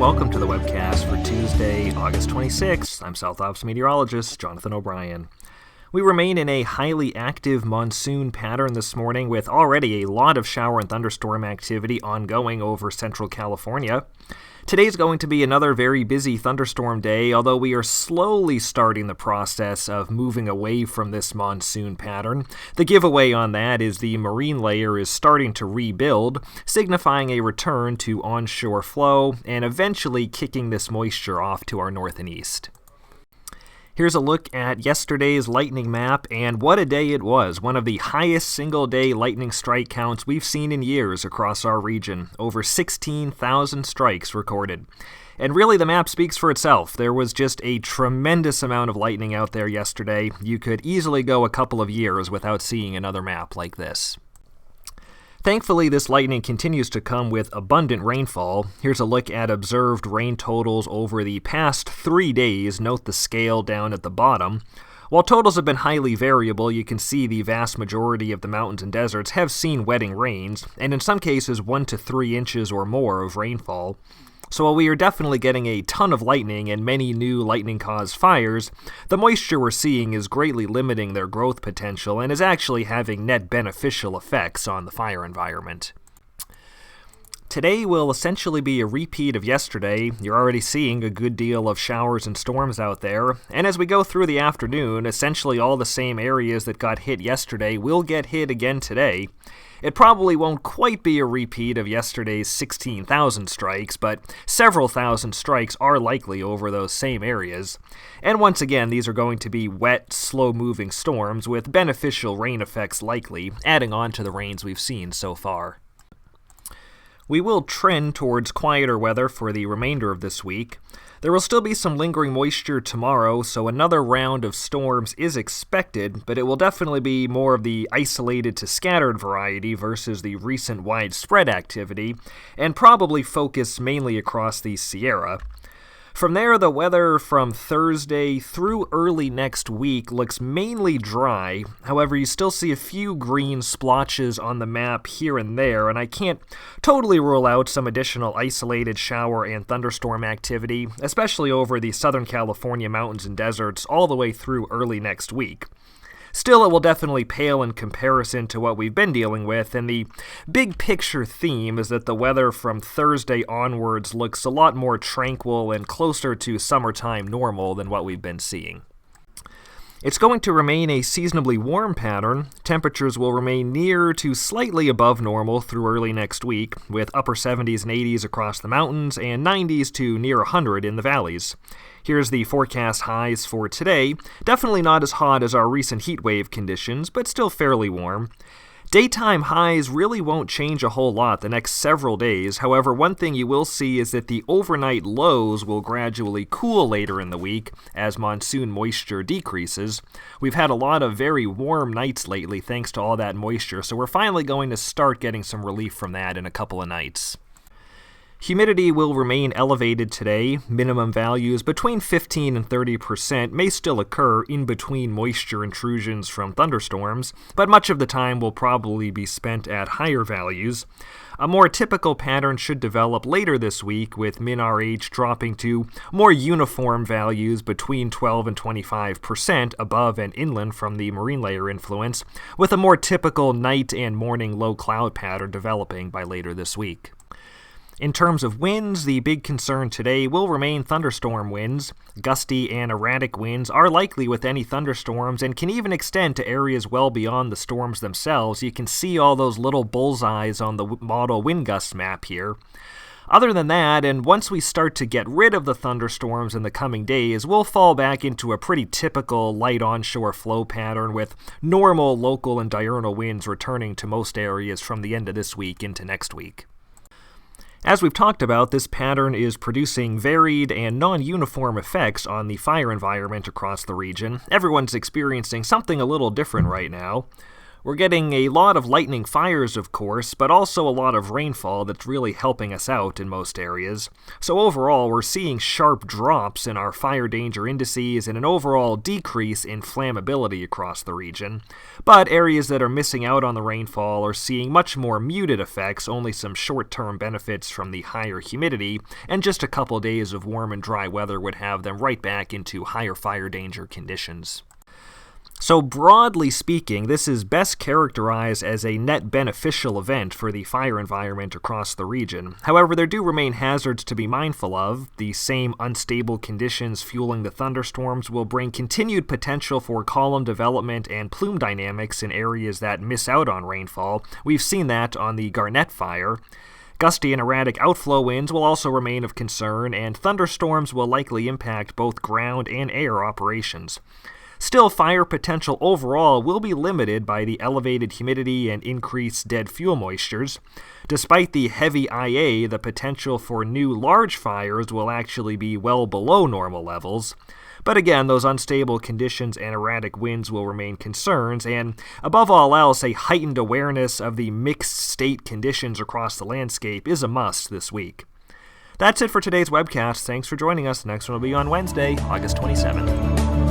welcome to the Webcast for Tuesday, August 26th. I'm South Ops meteorologist Jonathan O'Brien. We remain in a highly active monsoon pattern this morning with already a lot of shower and thunderstorm activity ongoing over central California. Today's going to be another very busy thunderstorm day, although we are slowly starting the process of moving away from this monsoon pattern. The giveaway on that is the marine layer is starting to rebuild, signifying a return to onshore flow and eventually kicking this moisture off to our north and east. Here's a look at yesterday's lightning map, and what a day it was. One of the highest single-day lightning strike counts we've seen in years across our region. Over 16,000 strikes recorded. And really, the map speaks for itself. There was just a tremendous amount of lightning out there yesterday. You could easily go a couple of years without seeing another map like this. Thankfully, this lightning continues to come with abundant rainfall. Here's a look at observed rain totals over the past 3 days. Note the scale down at the bottom. While totals have been highly variable, you can see the vast majority of the mountains and deserts have seen wetting rains, and in some cases 1 to 3 inches or more of rainfall. So while we are definitely getting a ton of lightning and many new lightning-caused fires, the moisture we're seeing is greatly limiting their growth potential and is actually having net beneficial effects on the fire environment. Today will essentially be a repeat of yesterday. You're already seeing a good deal of showers and storms out there, and as we go through the afternoon, essentially all the same areas that got hit yesterday will get hit again today. It probably won't quite be a repeat of yesterday's 16,000 strikes, but several thousand strikes are likely over those same areas. And once again, these are going to be wet, slow-moving storms with beneficial rain effects likely, adding on to the rains we've seen so far. We will trend towards quieter weather for the remainder of this week. There will still be some lingering moisture tomorrow, so another round of storms is expected, but it will definitely be more of the isolated to scattered variety versus the recent widespread activity, and probably focus mainly across the Sierra. From there, the weather from Thursday through early next week looks mainly dry. However, you still see a few green splotches on the map here and there, and I can't totally rule out some additional isolated shower and thunderstorm activity, especially over the Southern California mountains and deserts all the way through early next week. Still, it will definitely pale in comparison to what we've been dealing with, and the big picture theme is that the weather from Thursday onwards looks a lot more tranquil and closer to summertime normal than what we've been seeing. It's going to remain a seasonably warm pattern. Temperatures will remain near to slightly above normal through early next week, with upper 70s and 80s across the mountains and 90s to near 100 in the valleys. Here's the forecast highs for today. Definitely not as hot as our recent heat wave conditions, but still fairly warm. Daytime highs really won't change a whole lot the next several days. However, one thing you will see is that the overnight lows will gradually cool later in the week as monsoon moisture decreases. We've had a lot of very warm nights lately thanks to all that moisture, so we're finally going to start getting some relief from that in a couple of nights. Humidity will remain elevated today. Minimum values between 15 and 30% may still occur in between moisture intrusions from thunderstorms, but much of the time will probably be spent at higher values. A more typical pattern should develop later this week, with min-RH dropping to more uniform values between 12 and 25% above and inland from the marine layer influence, with a more typical night and morning low cloud pattern developing by later this week. In terms of winds, the big concern today will remain thunderstorm winds. Gusty and erratic winds are likely with any thunderstorms and can even extend to areas well beyond the storms themselves. You can see all those little bullseyes on the model wind gust map here. Other than that, and once we start to get rid of the thunderstorms in the coming days, we'll fall back into a pretty typical light onshore flow pattern with normal local and diurnal winds returning to most areas from the end of this week into next week. As we've talked about, this pattern is producing varied and non-uniform effects on the fire environment across the region. Everyone's experiencing something a little different right now. We're getting a lot of lightning fires, of course, but also a lot of rainfall that's really helping us out in most areas. So overall, we're seeing sharp drops in our fire danger indices and an overall decrease in flammability across the region. But areas that are missing out on the rainfall are seeing much more muted effects, only some short-term benefits from the higher humidity, and just a couple days of warm and dry weather would have them right back into higher fire danger conditions. So broadly speaking, this is best characterized as a net beneficial event for the fire environment across the region. However, there do remain hazards to be mindful of. The same unstable conditions fueling the thunderstorms will bring continued potential for column development and plume dynamics in areas that miss out on rainfall. We've seen that on the Garnet Fire. Gusty and erratic outflow winds will also remain of concern, and thunderstorms will likely impact both ground and air operations. Still, fire potential overall will be limited by the elevated humidity and increased dead fuel moistures. Despite the heavy IA, the potential for new large fires will actually be well below normal levels. But again, those unstable conditions and erratic winds will remain concerns, and above all else, a heightened awareness of the mixed state conditions across the landscape is a must this week. That's it for today's webcast. Thanks for joining us. The next one will be on Wednesday, August 27th.